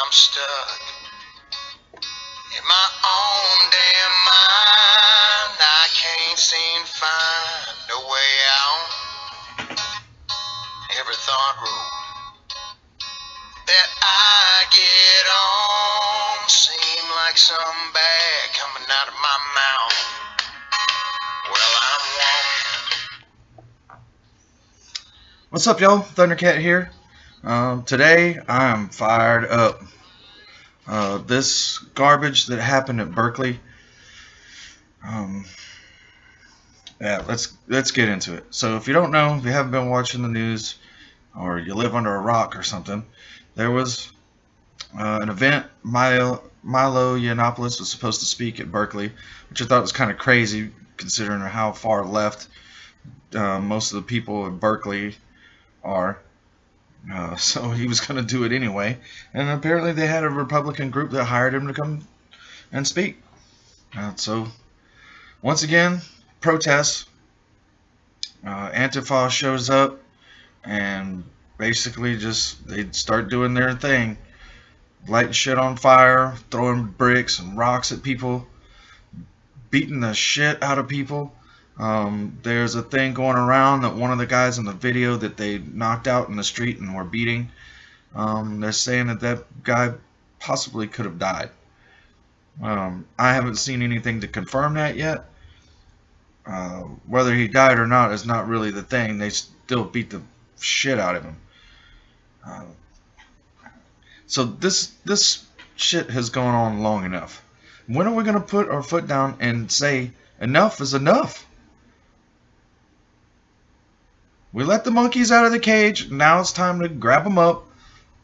I'm stuck in my own damn mind. I can't seem to find a way out. Every thought road that I get on seem like something bad coming out of my mouth. Well, I'm walking. What's up, y'all? Thundercat here. Today I'm fired up. This garbage that happened at Berkeley. Um, yeah, let's get into it. So, if you don't know, if you haven't been watching the news, or you live under a rock or something, there was an event. Milo Yiannopoulos was supposed to speak at Berkeley, which I thought was kind of crazy considering how far left most of the people in Berkeley are. So he was going to do it anyway. And apparently they had a Republican group that hired him to come and speak. So once again, protests. Antifa shows up and basically just they start doing their thing. Lighting shit on fire, throwing bricks and rocks at people, beating the shit out of people. There's a thing going around that one of the guys in the video that they knocked out in the street and were beating, they're saying that guy possibly could have died. I haven't seen anything to confirm that yet. Whether he died or not is not really the thing. They still beat the shit out of him. Uh, so this shit has gone on long enough. When are we going to put our foot down and say enough is enough? We let the monkeys out of the cage. Now it's time to grab them up,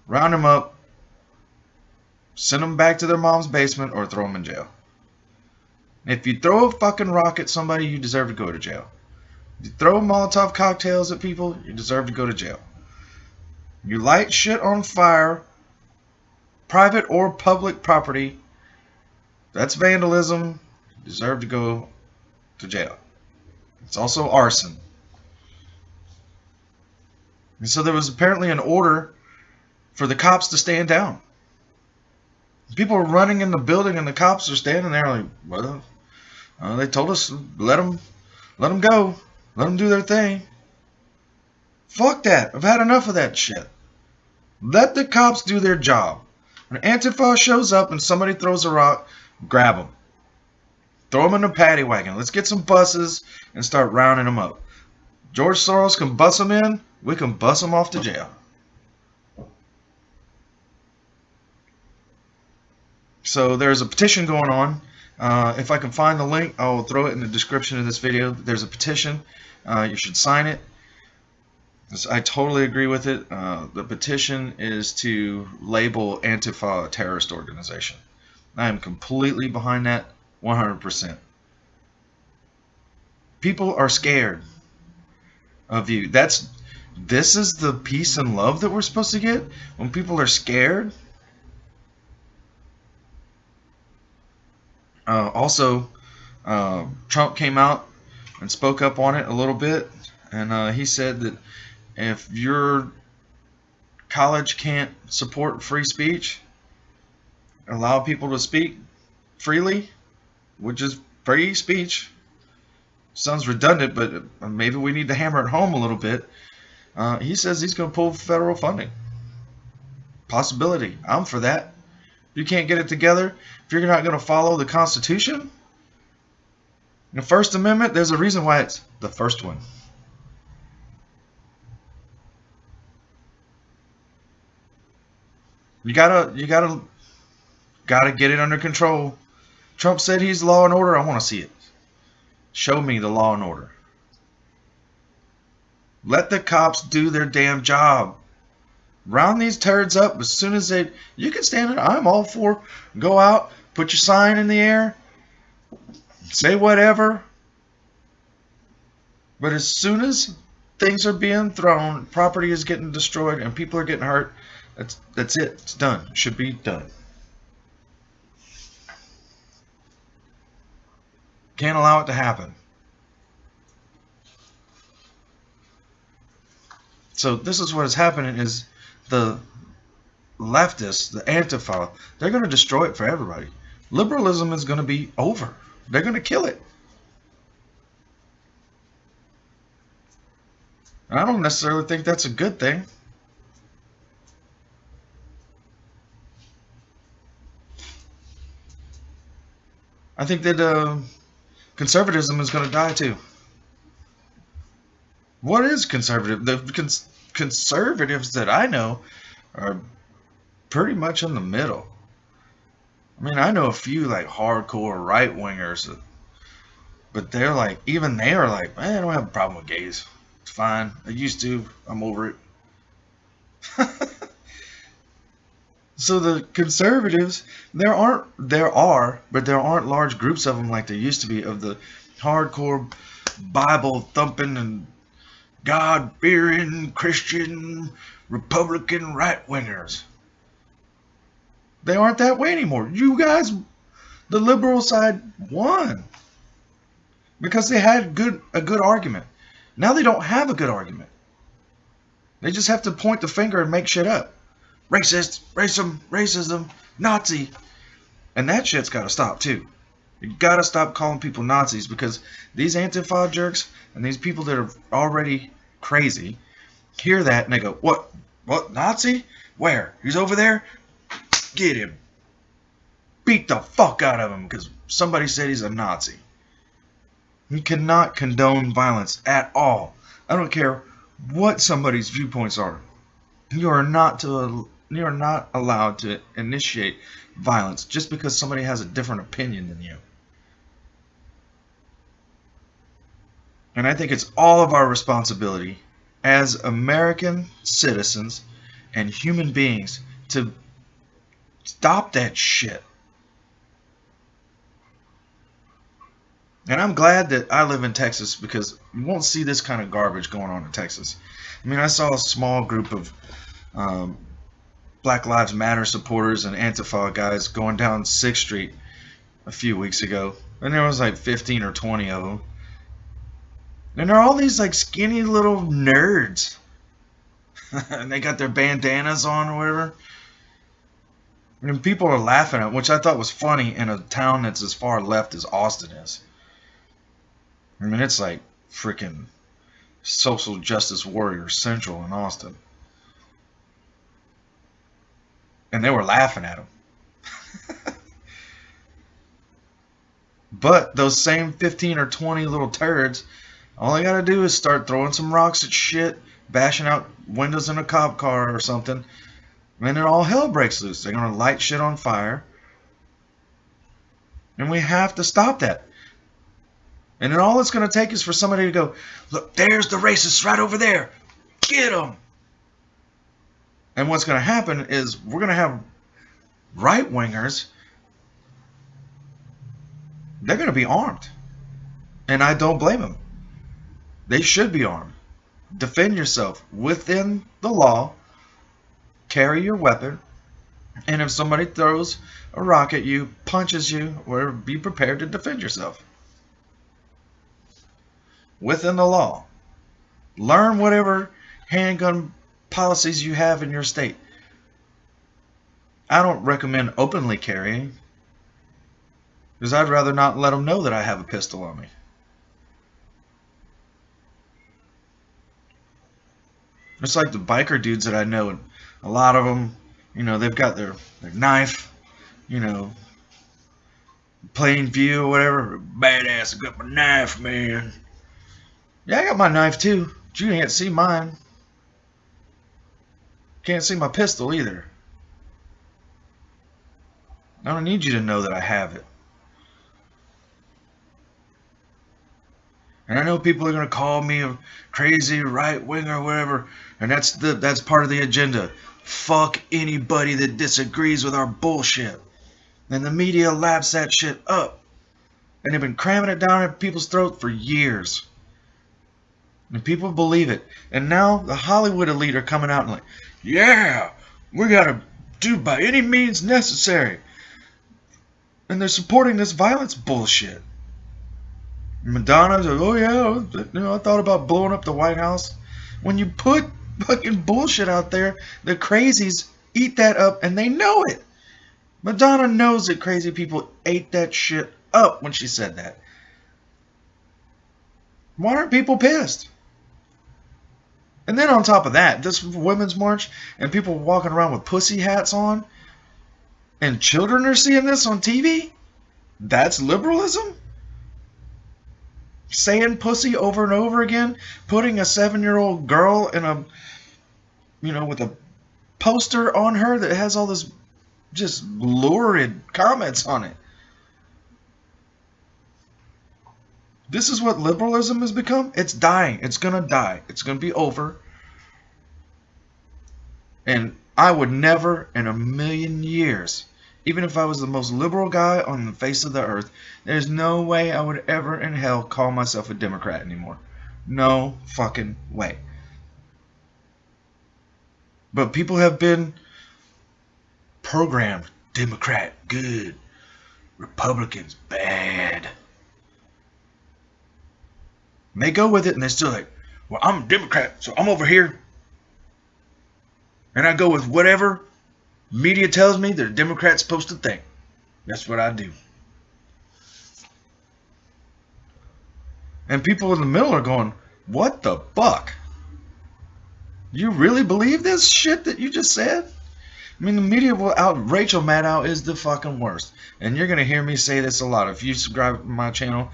round them up, send them back to their mom's basement, or throw them in jail. If you throw a fucking rock at somebody, you deserve to go to jail. If you throw Molotov cocktails at people, you deserve to go to jail. You light shit on fire, private or public property, that's vandalism. You deserve to go to jail. It's also arson. And so there was apparently an order for the cops to stand down. People are running in the building and the cops are standing there like, well, they told us let them go, let them do their thing. Fuck that. I've had enough of that shit. Let the cops do their job. When Antifa shows up and somebody throws a rock, grab them. Throw them in a paddy wagon. Let's get some buses and start rounding them up. George Soros can bus them in. We can bus them off to jail. So there's a petition going on. If I can find the link, I'll throw it in the description of this video. There's a petition. You should sign it. I totally agree with it. The petition is to label Antifa a terrorist organization. I am completely behind that, 100%. People are scared of you. This is the peace and love that we're supposed to get when people are scared. Also, Trump came out and spoke up on it a little bit, and he said that if your college can't support free speech, allow people to speak freely, which is free speech. Sounds redundant, but maybe we need to hammer it home a little bit. He says he's going to pull federal funding. Possibility. I'm for that. If you can't get it together, if you're not going to follow the Constitution, the First Amendment, there's a reason why it's the first one. You gotta get it under control. Trump said he's law and order. I want to see it. Show me the law and order. Let the cops do their damn job. Round these turds up as soon as you can stand it. I'm all for go out, put your sign in the air, say whatever. But as soon as things are being thrown, property is getting destroyed, and people are getting hurt, that's it. It's done. It should be done. Can't allow it to happen. So this is what is happening is the leftists, the Antifa, they're going to destroy it for everybody. Liberalism is going to be over. They're going to kill it. And I don't necessarily think that's a good thing. I think that conservatism is going to die too. What is conservative? The conservatives that I know are pretty much in the middle. I mean, I know a few like hardcore right wingers, but they're like, even they are like, I don't have a problem with gays. It's fine. I used to. I'm over it. So the conservatives, there are, but there aren't large groups of them like there used to be of the hardcore Bible thumping and God fearing Christian Republican right wingers. They aren't that way anymore. You guys, the liberal side won because they had a good argument. Now they don't have a good argument. They just have to point the finger and make shit up. Racist, racism, Nazi. And that shit's got to stop too. You got to stop calling people Nazis because these Antifa jerks and these people that are already crazy hear that and they go, what? What? Nazi? Where? He's over there? Get him. Beat the fuck out of him because somebody said he's a Nazi. You cannot condone violence at all. I don't care what somebody's viewpoints are. You are not allowed to initiate violence just because somebody has a different opinion than you. And I think it's all of our responsibility as American citizens and human beings to stop that shit. And I'm glad that I live in Texas because you won't see this kind of garbage going on in Texas. I mean, I saw a small group of Black Lives Matter supporters and Antifa guys going down 6th Street a few weeks ago. And there was like 15 or 20 of them. And they're all these like skinny little nerds. And they got their bandanas on or whatever. And people are laughing at it, which I thought was funny in a town that's as far left as Austin is. I mean, it's like freaking social justice warrior central in Austin. And they were laughing at him. But those same 15 or 20 little turds, all they gotta do is start throwing some rocks at shit, bashing out windows in a cop car or something, and then all hell breaks loose. They're gonna light shit on fire. And we have to stop that. And then all it's going to take is for somebody to go, look, there's the racists right over there. Get them. And what's going to happen is we're going to have right-wingers. They're going to be armed. And I don't blame them. They should be armed. Defend yourself within the law. Carry your weapon. And if somebody throws a rock at you, punches you, or be prepared to defend yourself. Within the law. Learn whatever handgun policies you have in your state. I don't recommend openly carrying because I'd rather not let them know that I have a pistol on me. It's like the biker dudes that I know, and a lot of them, you know, they've got their knife, you know, plain view or whatever. Badass, I got my knife, man. Yeah, I got my knife too, but you can't see mine. Can't see my pistol either. I don't need you to know that I have it. And I know people are going to call me a crazy right wing or whatever, and that's part of the agenda. Fuck anybody that disagrees with our bullshit. And the media laps that shit up. And they've been cramming it down at people's throats for years. And people believe it. And now the Hollywood elite are coming out and like, yeah, we gotta do by any means necessary. And they're supporting this violence bullshit. Madonna's like, oh yeah, you know, I thought about blowing up the White House. When you put fucking bullshit out there, the crazies eat that up, and they know it. Madonna knows that crazy people ate that shit up when she said that. Why aren't people pissed? And then on top of that, this Women's March and people walking around with pussy hats on, and children are seeing this on TV? That's liberalism? Saying pussy over and over again, putting a 7-year-old girl in a, with a poster on her that has all this just lurid comments on it. This is what liberalism has become. It's dying. It's gonna die. It's gonna be over. And I would never in a million years, even if I was the most liberal guy on the face of the earth, there's no way I would ever in hell call myself a Democrat anymore. No fucking way. But people have been programmed. Democrat, good. Republicans, bad. And they go with it and they're still like, well, I'm a Democrat, so I'm over here. And I go with whatever media tells me that a Democrat's supposed to think. That's what I do. And people in the middle are going, what the fuck? You really believe this shit that you just said? I mean, the media will out. Rachel Maddow is the fucking worst. And you're going to hear me say this a lot. If you subscribe to my channel,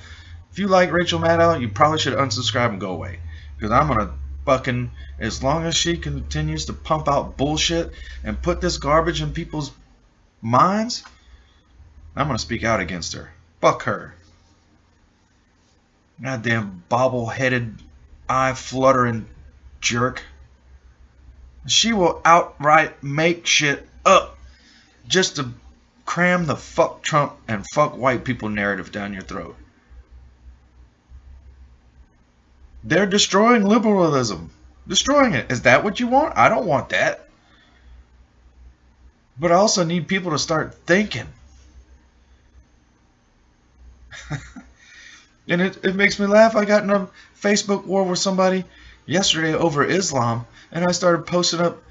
if you like Rachel Maddow, you probably should unsubscribe and go away. Because I'm going to fucking, as long as she continues to pump out bullshit and put this garbage in people's minds, I'm going to speak out against her. Fuck her. Goddamn bobble-headed, eye-fluttering jerk. She will outright make shit up just to cram the fuck Trump and fuck white people narrative down your throat. They're destroying liberalism. Destroying it. Is that what you want? I don't want that. But I also need people to start thinking. And it makes me laugh. I got in a Facebook war with somebody yesterday over Islam, and I started posting up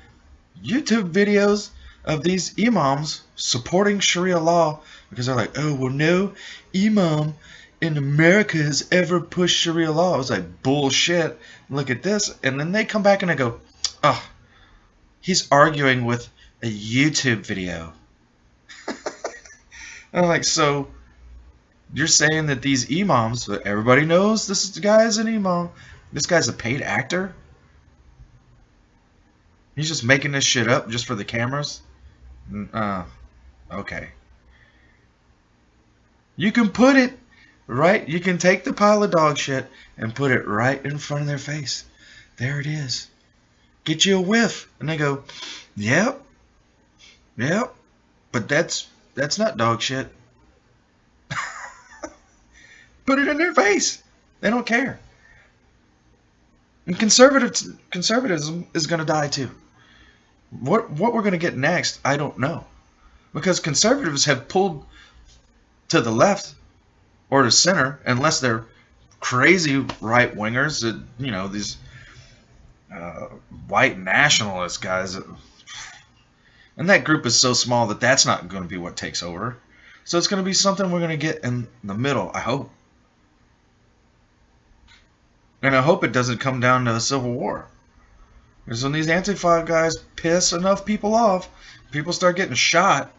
YouTube videos of these imams supporting Sharia law because they're like, oh, well, no imam in America has ever pushed Sharia law. I was like, bullshit. Look at this. And then they come back and I go, oh, he's arguing with a YouTube video. And I'm like, so you're saying that these imams, everybody knows this guy is an imam. This guy's a paid actor. He's just making this shit up just for the cameras. Okay. You can put it right. You can take the pile of dog shit and put it right in front of their face. There it is. Get you a whiff, and they go, "Yep, yep." But that's not dog shit. Put it in their face. They don't care. And conservatism is going to die too. What we're going to get next, I don't know. Because conservatives have pulled to the left or to center, unless they're crazy right-wingers, that, these white nationalist guys. And that group is so small that that's not going to be what takes over. So it's going to be something we're going to get in the middle, I hope. And I hope it doesn't come down to a civil war. Because when these Antifa guys piss enough people off, people start getting shot,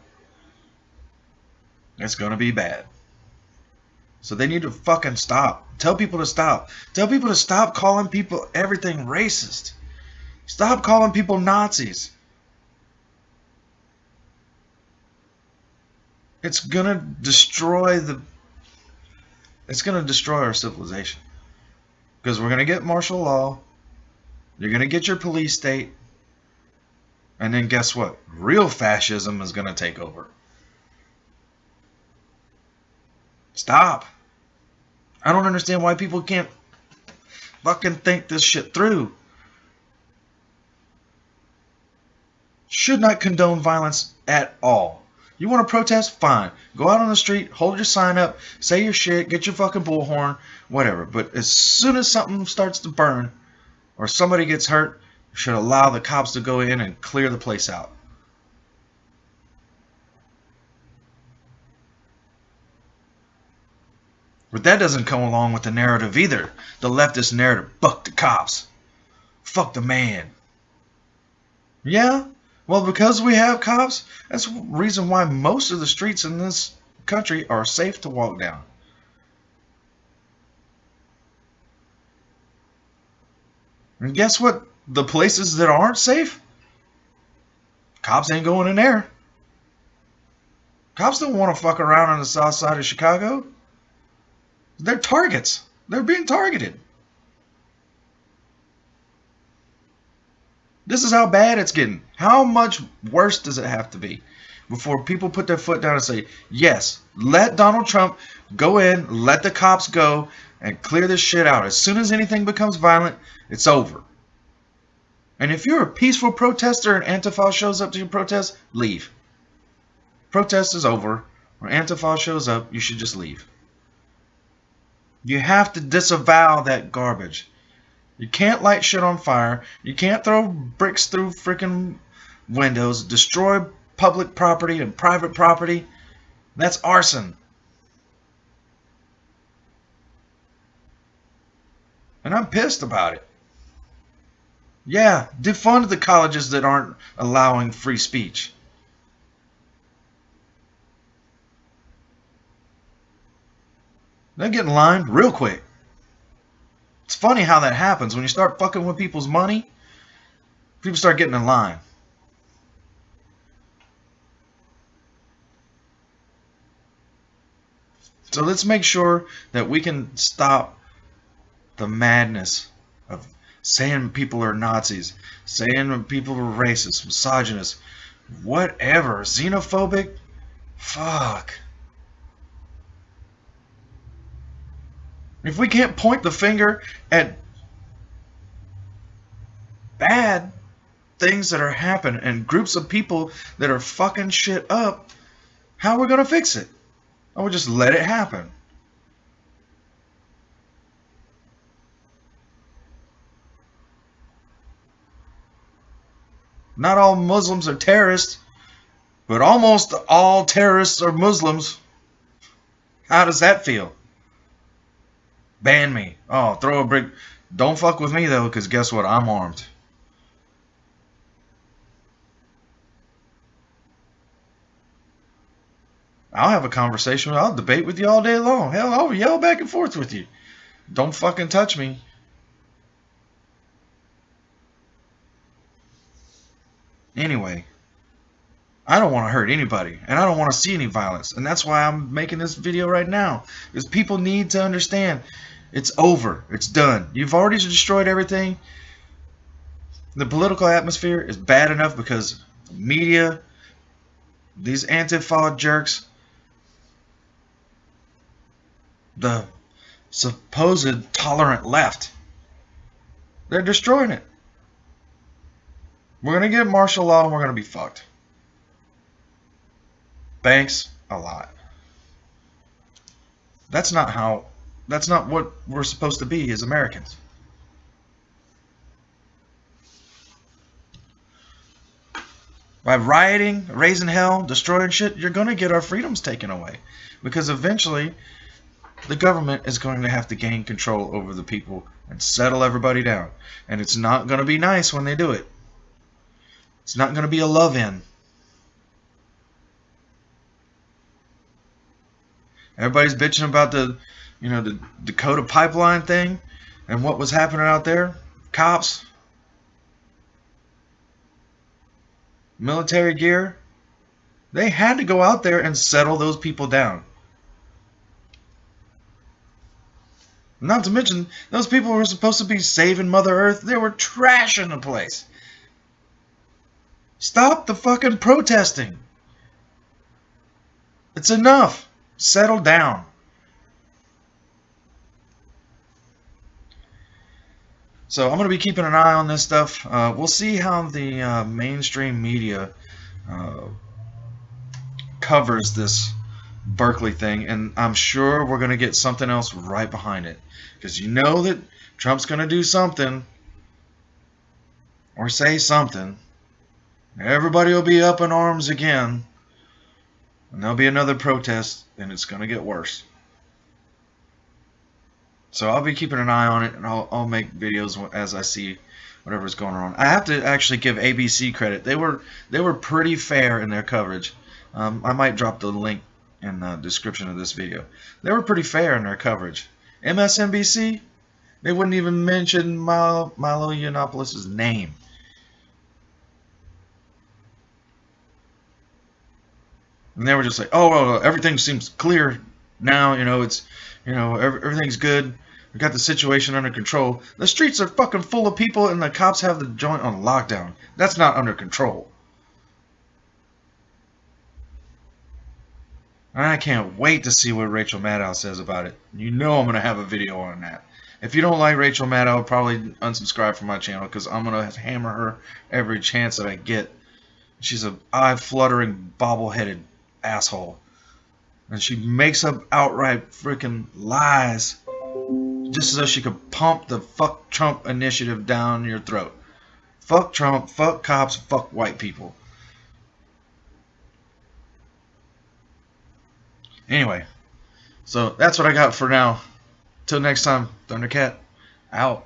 it's going to be bad. So they need to fucking stop. Tell people to stop. Tell people to stop calling people everything racist. Stop calling people Nazis. It's going to destroy our civilization. Because we're going to get martial law. You're going to get your police state. And then guess what? Real fascism is going to take over. Stop. I don't understand why people can't fucking think this shit through. Should not condone violence at all. You want to protest? Fine. Go out on the street, hold your sign up, say your shit, get your fucking bullhorn, whatever. But as soon as something starts to burn or somebody gets hurt, you should allow the cops to go in and clear the place out. But that doesn't come along with the narrative either. The leftist narrative. Fuck the cops. Fuck the man. Yeah? Well, because we have cops, that's the reason why most of the streets in this country are safe to walk down. And guess what? The places that aren't safe, cops ain't going in there. Cops don't want to fuck around on the south side of Chicago. They're targets. They're being targeted. This is how bad it's getting. How much worse does it have to be before people put their foot down and say, yes, let Donald Trump go in, let the cops go, and clear this shit out. As soon as anything becomes violent, it's over. And if you're a peaceful protester and Antifa shows up to your protest, leave. Protest is over. When Antifa shows up, you should just leave. You have to disavow that garbage. You can't light shit on fire. You can't throw bricks through freaking windows, destroy public property and private property. That's arson. And I'm pissed about it. Yeah, defund the colleges that aren't allowing free speech. They're getting lined real quick. It's funny how that happens. When you start fucking with people's money, people start getting in line. So let's make sure that we can stop the madness of saying people are Nazis, saying people are racist, misogynist, whatever, xenophobic. Fuck. If we can't point the finger at bad things that are happening and groups of people that are fucking shit up, how are we going to fix it? Or we just let it happen? Not all Muslims are terrorists, but almost all terrorists are Muslims. How does that feel? Ban me. Oh, throw a brick. Don't fuck with me, though, because guess what? I'm armed. I'll have a conversation. I'll debate with you all day long. Hell, I'll yell back and forth with you. Don't fucking touch me. Anyway, I don't want to hurt anybody, and I don't want to see any violence, and that's why I'm making this video right now, is people need to understand it's over. It's done. You've already destroyed everything. The political atmosphere is bad enough because media, these Antifa jerks, the supposed tolerant left, they're destroying it. We're going to get martial law and we're going to be fucked. Banks, a lot. That's not what we're supposed to be as Americans. By rioting, raising hell, destroying shit, you're going to get our freedoms taken away. Because eventually, the government is going to have to gain control over the people and settle everybody down. And it's not going to be nice when they do it. It's not going to be a love-in. Everybody's bitching about the Dakota pipeline thing and what was happening out there. Cops, military gear. They had to go out there and settle those people down. Not to mention, those people were supposed to be saving Mother Earth. They were trashing the place. Stop the fucking protesting. It's enough. Settle down. So I'm going to be keeping an eye on this stuff. We'll see how the mainstream media covers this Berkeley thing, and I'm sure we're going to get something else right behind it. Because you know that Trump's going to do something or say something. Everybody will be up in arms again. And there'll be another protest, and it's going to get worse. So I'll be keeping an eye on it, and I'll make videos as I see whatever's going on. I have to actually give ABC credit. They were pretty fair in their coverage. I might drop the link in the description of this video. They were pretty fair in their coverage. MSNBC, they wouldn't even mention Milo Yiannopoulos' name. And they were just like, oh, well, everything seems clear now. Everything's good. We got the situation under control. The streets are fucking full of people, and the cops have the joint on lockdown. That's not under control. And I can't wait to see what Rachel Maddow says about it. You know I'm going to have a video on that. If you don't like Rachel Maddow, probably unsubscribe from my channel, because I'm going to hammer her every chance that I get. She's a eye-fluttering, bobble-headed asshole. And she makes up outright freaking lies just so she could pump the fuck Trump initiative down your throat. Fuck Trump, fuck cops, fuck white people. Anyway, so that's what I got for now. Till next time, Thundercat, out.